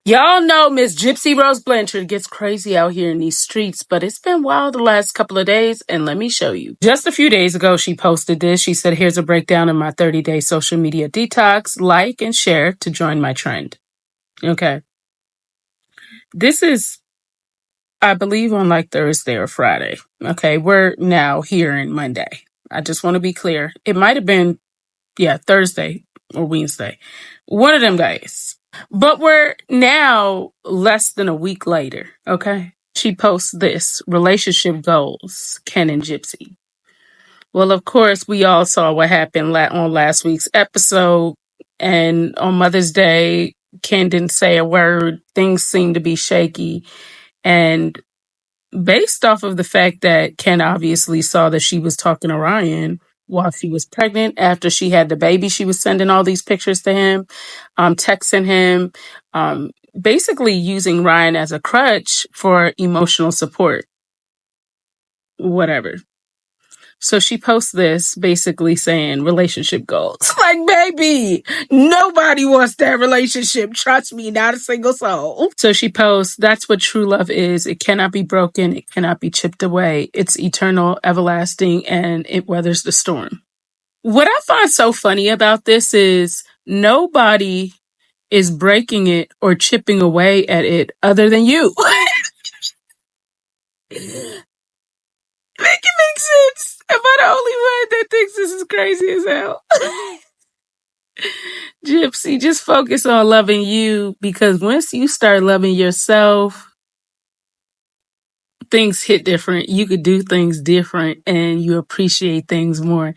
Y'all know Miss Gypsy Rose Blanchard gets crazy out here in these streets, but it's been wild the last couple of days, and let me show you. Just a few days ago, she posted this. She said, here's a breakdown of my 30-day social media detox. Like and share to join my trend. Okay. This is, I believe, on like Thursday or Friday. Okay. We're now here in Monday. I just want to be clear. It might have been, Thursday or Wednesday. One of them days. But we're now less than a week later, okay? She posts this, relationship goals, Ken and Gypsy. Well, of course, we all saw what happened on last week's episode. And on Mother's Day, Ken didn't say a word. Things seemed to be shaky. And based off of the fact that Ken obviously saw that she was talking to Ryan while she was pregnant, after she had the baby, she was sending all these pictures to him, texting him, basically using Ryan as a crutch for emotional support. Whatever. So she posts this basically saying relationship goals. Like, baby, nobody wants that relationship. Trust me, not a single soul. So she posts, that's what true love is. It cannot be broken. It cannot be chipped away. It's eternal, everlasting, and it weathers the storm. What I find so funny about this is nobody is breaking it or chipping away at it other than you. Make it make sense. Am I the only one that thinks this is crazy as hell? Gypsy, just focus on loving you, because once you start loving yourself, things hit different. You could do things different and you appreciate things more.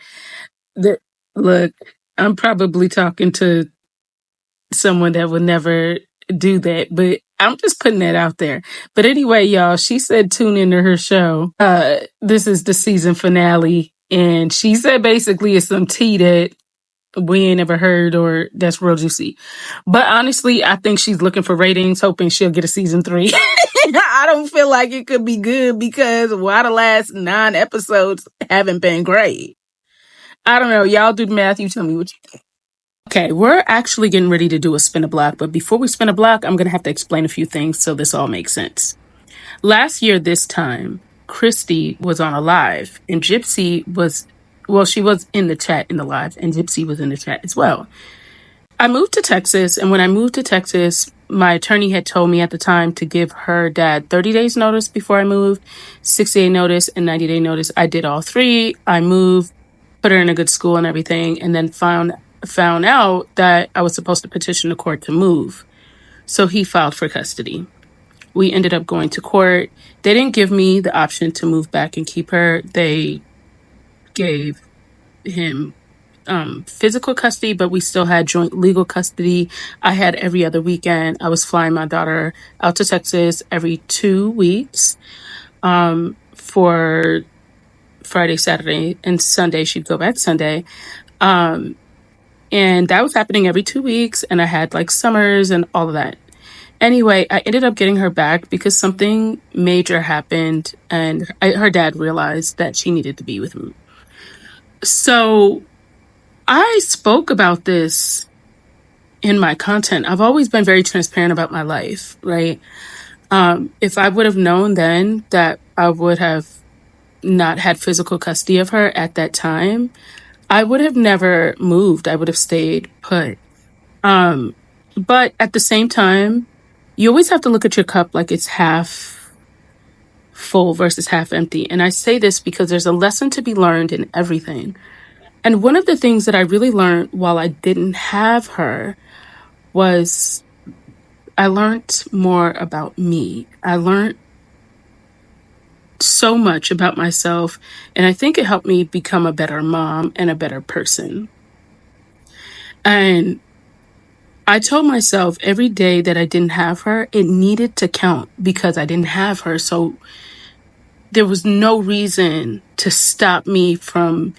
Look, I'm probably talking to someone that would never do that, but I'm just putting that out there. But anyway, y'all, she said tune into her show. This is the season finale, and she said basically it's some tea that we ain't ever heard or that's real juicy. But honestly, I think she's looking for ratings, hoping she'll get a season 3. I don't feel like it could be good because the last 9 episodes haven't been great. I don't know. Y'all do the math. You tell me what you think. Okay, we're actually getting ready to do a spin a block, but before we spin a block, I'm going to have to explain a few things so this all makes sense. Last year, this time, Christy was on a live, and Gypsy was, she was in the chat in the live, and Gypsy was in the chat as well. I moved to Texas, and when I moved to Texas, my attorney had told me at the time to give her dad 30 days notice before I moved, 60-day notice, and 90-day notice. I did all 3. I moved, put her in a good school and everything, and then found out that I was supposed to petition the court to move. So he filed for custody. We ended up going to court. They didn't give me the option to move back and keep her. They gave him physical custody, but we still had joint legal custody. I had every other weekend. I was flying my daughter out to Texas every 2 weeks for Friday, Saturday, and Sunday. She'd go back Sunday. And that was happening every 2 weeks. And I had like summers and all of that. Anyway, I ended up getting her back because something major happened and her dad realized that she needed to be with me. So I spoke about this in my content. I've always been very transparent about my life, right? If I would have known then that I would have not had physical custody of her at that time, I would have never moved. I would have stayed put. But at the same time, you always have to look at your cup like it's half full versus half empty. And I say this because there's a lesson to be learned in everything. And one of the things that I really learned while I didn't have her was I learned more about me. I learned so much about myself, and I think it helped me become a better mom and a better person. And I told myself every day that I didn't have her, it needed to count because I didn't have her. So there was no reason to stop me from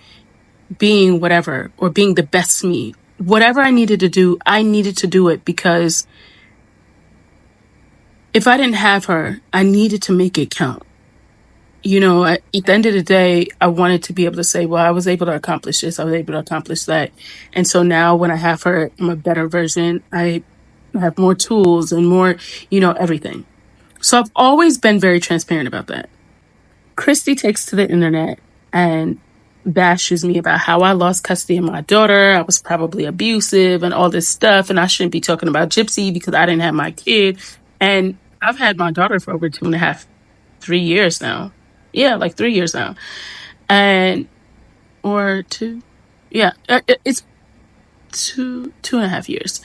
being whatever or being the best me. Whatever I needed to do, I needed to do it because if I didn't have her, I needed to make it count. You know, at the end of the day, I wanted to be able to say, well, I was able to accomplish this. I was able to accomplish that. And so now when I have her, I'm a better version. I I have more tools and more, everything. So I've always been very transparent about that. Christy takes to the internet and bashes me about how I lost custody of my daughter. I was probably abusive and all this stuff. And I shouldn't be talking about Gypsy because I didn't have my kid. And I've had my daughter for over 2.5, 3 years now. Yeah, like 3 years now. And, or two. Yeah, it's 2.5 years.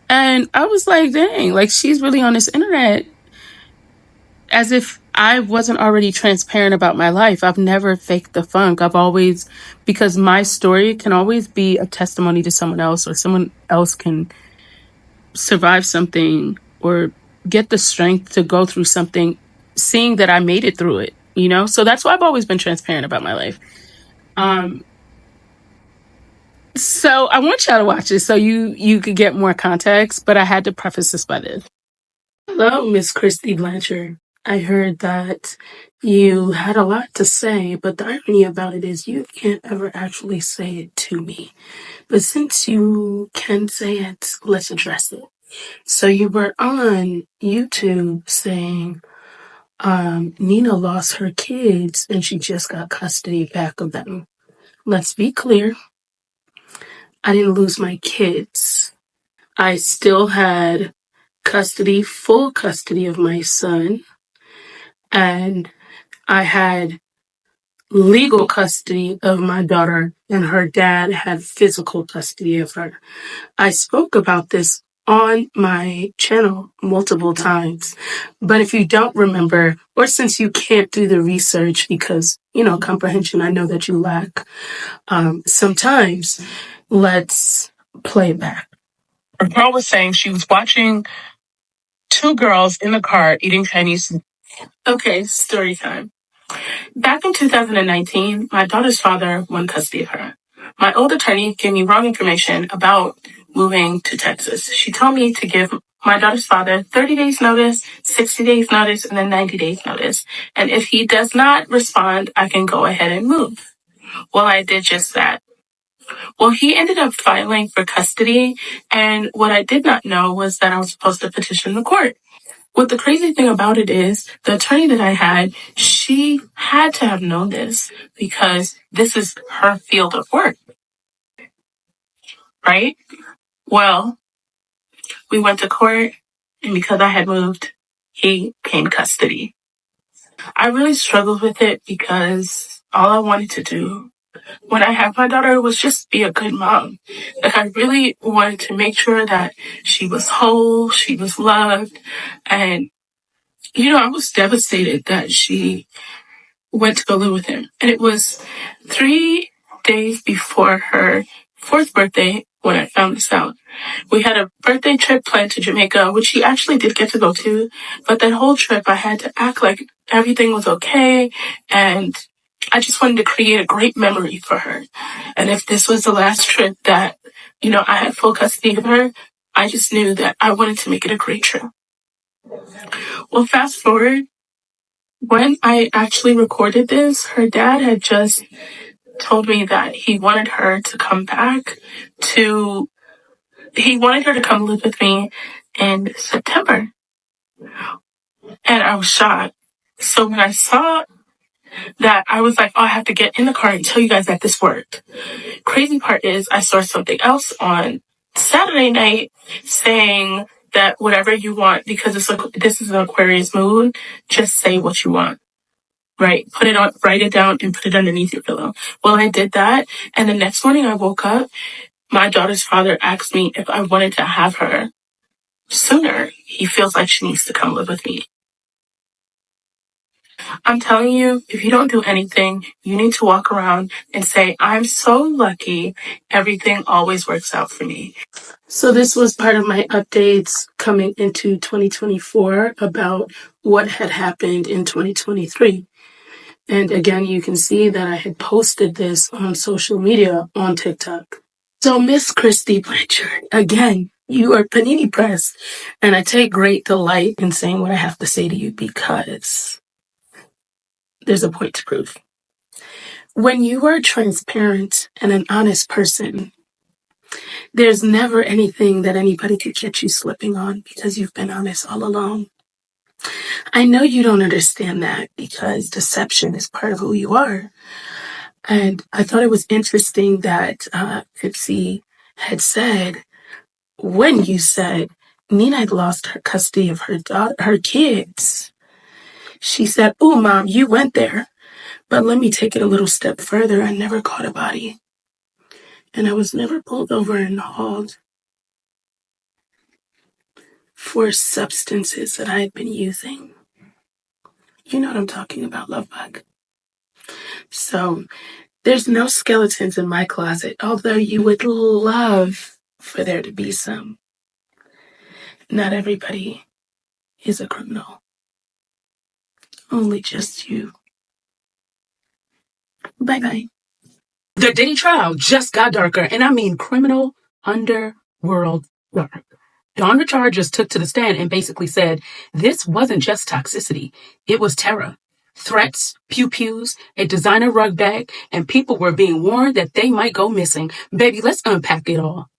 And I was like, dang, like she's really on this internet as if I wasn't already transparent about my life. I've never faked the funk. I've always, because my story can always be a testimony to someone else, or someone else can survive something or get the strength to go through something, seeing that I made it through it. So that's why I've always been transparent about my life. So I want y'all to watch it so you could get more context, but I had to preface this by this. Hello, Miss Christy Blanchard. I heard that you had a lot to say, but the irony about it is you can't ever actually say it to me. But since you can say it, let's address it. So you were on YouTube saying Nina lost her kids and she just got custody back of them. Let's be clear. I didn't lose my kids. I still had full custody of my son, and I had legal custody of my daughter, and her dad had physical custody of her. I spoke about this on my channel multiple times, but if you don't remember, or since you can't do the research because, comprehension, I know that you lack, sometimes let's play it back. A girl was saying she was watching two girls in the car eating Chinese. Okay, story time. Back in 2019, my daughter's father won custody of her. My old attorney gave me wrong information about moving to Texas. She told me to give my daughter's father 30 days notice, 60 days notice, and then 90 days notice. And if he does not respond, I can go ahead and move. Well, I did just that. Well, he ended up filing for custody, and what I did not know was that I was supposed to petition the court. What the crazy thing about it is, the attorney that I had, she had to have known this because this is her field of work, right? Well, we went to court, and because I had moved, he gained custody. I really struggled with it because all I wanted to do when I had my daughter was just be a good mom. Like, I really wanted to make sure that she was whole, she was loved, and I was devastated that she went to go live with him. And it was 3 days before her 4th birthday when I found this out. We had a birthday trip planned to Jamaica, which she actually did get to go to. But that whole trip, I had to act like everything was okay. And I just wanted to create a great memory for her. And if this was the last trip that, I had full custody of her, I just knew that I wanted to make it a great trip. Well, fast forward, when I actually recorded this, her dad had just told me that he wanted her to come live with me in September. And I was shocked. So when I saw that, I was like, oh, I have to get in the car and tell you guys that this worked. Crazy part is I saw something else on Saturday night saying that whatever you want, because this is an Aquarius moon, just say what you want. Right. Write it down and put it underneath your pillow. Well, I did that. And the next morning I woke up, my daughter's father asked me if I wanted to have her sooner. He feels like she needs to come live with me. I'm telling you, if you don't do anything, you need to walk around and say, I'm so lucky. Everything always works out for me. So this was part of my updates coming into 2024 about what had happened in 2023. And again, you can see that I had posted this on social media on TikTok. So Miss Christy Blanchard, again, you are Panini Press, and I take great delight in saying what I have to say to you because there's a point to prove. When you are transparent and an honest person, There's never anything that anybody could catch you slipping on because you've been honest all along. I know you don't understand that because deception is part of who you are. And I thought it was interesting that Gypsy had said, when you said Nina had lost her custody of her kids, she said, "Oh, Mom, you went there. But let me take it a little step further. I never caught a body. And I was never pulled over and hauled for substances that I had been using." You know what I'm talking about, Lovebug. So there's no skeletons in my closet, although you would love for there to be some. Not everybody is a criminal. Only just you. Bye-bye. The Diddy trial just got darker, and I mean criminal underworld dark. Don Richard just took to the stand and basically said this wasn't just toxicity, it was terror. Threats, pew-pews, a designer rug bag, and people were being warned that they might go missing. Baby, let's unpack it all.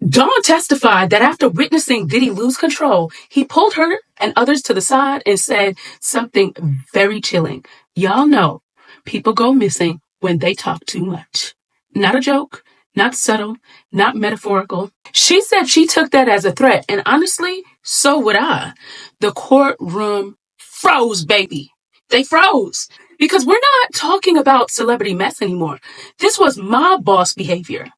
Dawn testified that after witnessing Diddy lose control, he pulled her and others to the side and said something very chilling. Y'all know people go missing when they talk too much. Not a joke, not subtle, not metaphorical. She said she took that as a threat, and honestly, so would I. The courtroom froze, baby. They froze. Because we're not talking about celebrity mess anymore. This was mob boss behavior.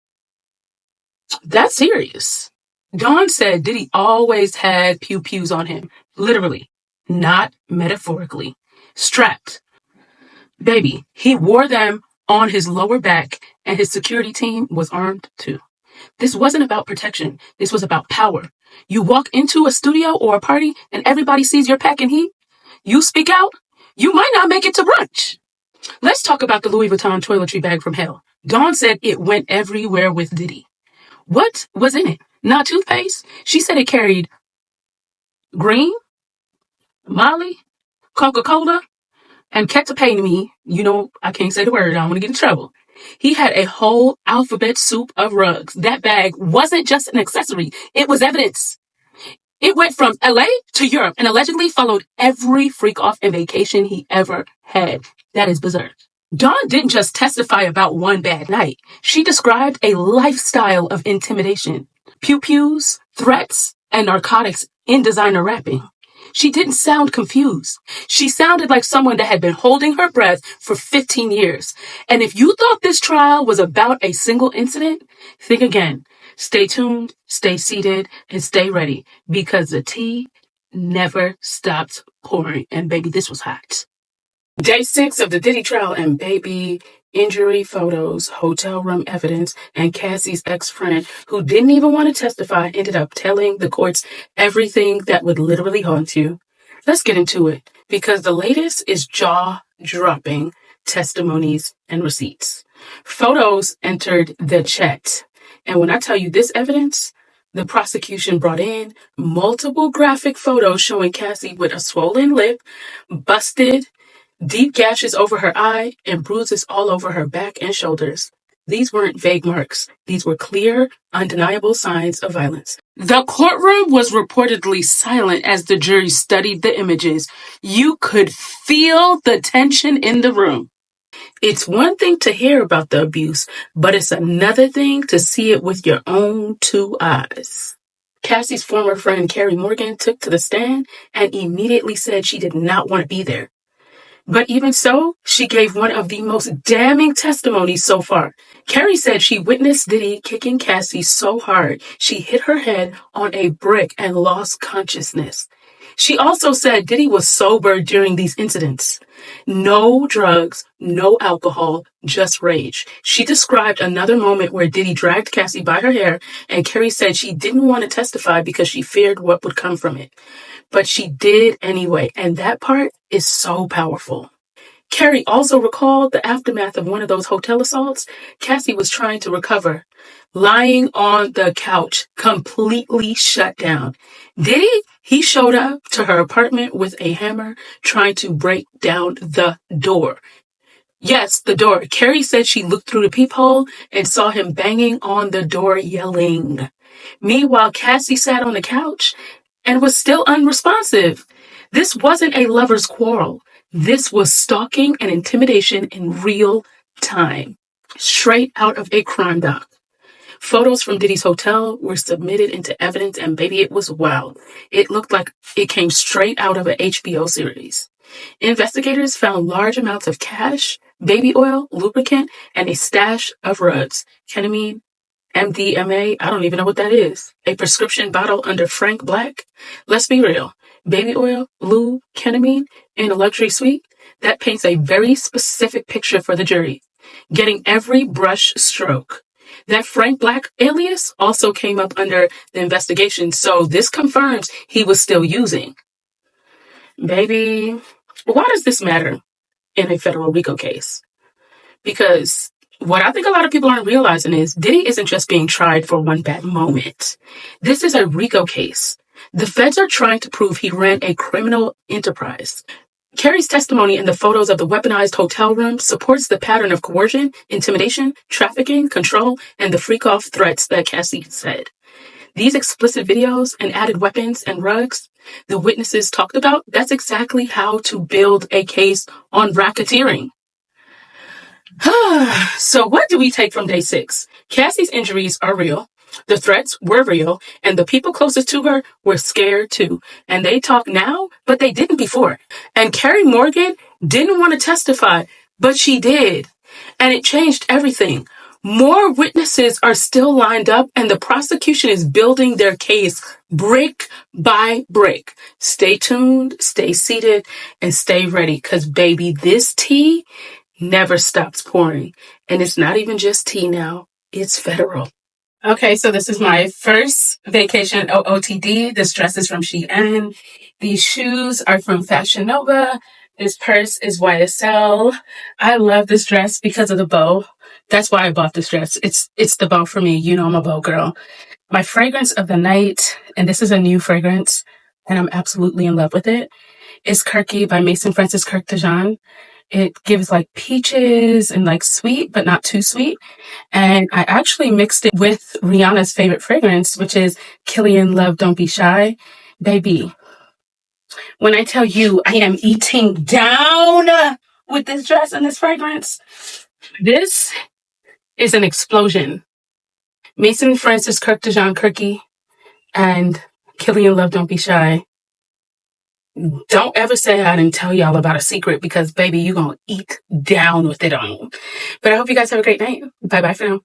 That's serious. Dawn said Diddy always had pew-pews on him. Literally. Not metaphorically. Strapped. Baby, he wore them on his lower back, and his security team was armed too. This wasn't about protection. This was about power. You walk into a studio or a party, and everybody sees you're packing heat. You speak out, you might not make it to brunch. Let's talk about the Louis Vuitton toiletry bag from hell. Dawn said it went everywhere with Diddy. What was in it? Not toothpaste. She said it carried green, Molly, Coca-Cola, and ketamine. You know, I can't say the word. I don't want to get in trouble. He had a whole alphabet soup of rugs. That bag wasn't just an accessory. It was evidence. It went from LA to Europe and allegedly followed every freak-off and vacation he ever had. That is berserk. Dawn didn't just testify about one bad night. She described a lifestyle of intimidation, pew-pews, threats, and narcotics in designer wrapping. She didn't sound confused. She sounded like someone that had been holding her breath for 15 years. And if you thought this trial was about a single incident, think again. Stay tuned, stay seated, and stay ready because the tea never stopped pouring. And baby, this was hot. Day 6 of the Diddy trial, and baby, injury photos, hotel room evidence, and Cassie's ex-friend, who didn't even want to testify, ended up telling the courts everything that would literally haunt you. Let's get into it, because the latest is jaw-dropping testimonies and receipts. Photos entered the chat, and when I tell you this evidence, the prosecution brought in multiple graphic photos showing Cassie with a swollen lip, busted, deep gashes over her eye, and bruises all over her back and shoulders. These weren't vague marks. These were clear, undeniable signs of violence. The courtroom was reportedly silent as the jury studied the images. You could feel the tension in the room. It's one thing to hear about the abuse, but it's another thing to see it with your own 2 eyes. Cassie's former friend Carrie Morgan took to the stand and immediately said she did not want to be there. But even so, she gave one of the most damning testimonies so far. Carrie said she witnessed Diddy kicking Cassie so hard she hit her head on a brick and lost consciousness. She also said Diddy was sober during these incidents. No drugs, no alcohol, just rage. She described another moment where Diddy dragged Cassie by her hair, and Carrie said she didn't want to testify because she feared what would come from it. But she did anyway, and that part is so powerful. Carrie also recalled the aftermath of one of those hotel assaults. Cassie was trying to recover, lying on the couch, completely shut down. Diddy? He showed up to her apartment with a hammer, trying to break down the door. Yes, the door. Carrie said she looked through the peephole and saw him banging on the door, yelling. Meanwhile, Cassie sat on the couch and was still unresponsive. This wasn't a lover's quarrel. This was stalking and intimidation in real time, straight out of a crime doc. Photos from Diddy's hotel were submitted into evidence, and baby, it was wild. It looked like it came straight out of an HBO series. Investigators found large amounts of cash, baby oil, lubricant, and a stash of rugs, ketamine, MDMA, I don't even know what that is. A prescription bottle under Frank Black. Let's be real. Baby oil, lube, ketamine, in a luxury suite, that paints a very specific picture for the jury. Getting every brush stroke. That Frank Black alias also came up under the investigation, so this confirms he was still using. Baby, why does this matter in a federal RICO case? Because what I think a lot of people aren't realizing is Diddy isn't just being tried for one bad moment. This is a RICO case. The feds are trying to prove he ran a criminal enterprise. Carrie's testimony in the photos of the weaponized hotel room supports the pattern of coercion, intimidation, trafficking, control, and the freak-off threats that Cassie said. These explicit videos and added weapons and rugs the witnesses talked about, that's exactly how to build a case on racketeering. So what do we take from day 6? Cassie's injuries are real. The threats were real, and the people closest to her were scared too. And they talk now, but they didn't before. And Carrie Morgan didn't want to testify, but she did. And it changed everything. More witnesses are still lined up, and the prosecution is building their case brick by brick. Stay tuned, stay seated, and stay ready, because baby, this tea never stops pouring. And it's not even just tea now, it's federal. Okay, so this is my first vacation OOTD. This dress is from Shein. These shoes are from Fashion Nova. This purse is YSL. I love this dress because of the bow. That's why I bought this dress. It's the bow for me. You know I'm a bow girl. My fragrance of the night, and this is a new fragrance, and I'm absolutely in love with it, is Kirky by Mason Francis Kirk Dejean. It gives like peaches and like sweet, but not too sweet. And I actually mixed it with Rihanna's favorite fragrance, which is Killian Love Don't Be Shy. Baby, when I tell you I am eating down with this dress and this fragrance, this is an explosion. Mason Francis Kirk Dejean Kirky and Killian Love Don't Be Shy. Don't ever say I didn't tell y'all about a secret, because baby, you're going to eat down with it on. But I hope you guys have a great night. Bye-bye for now.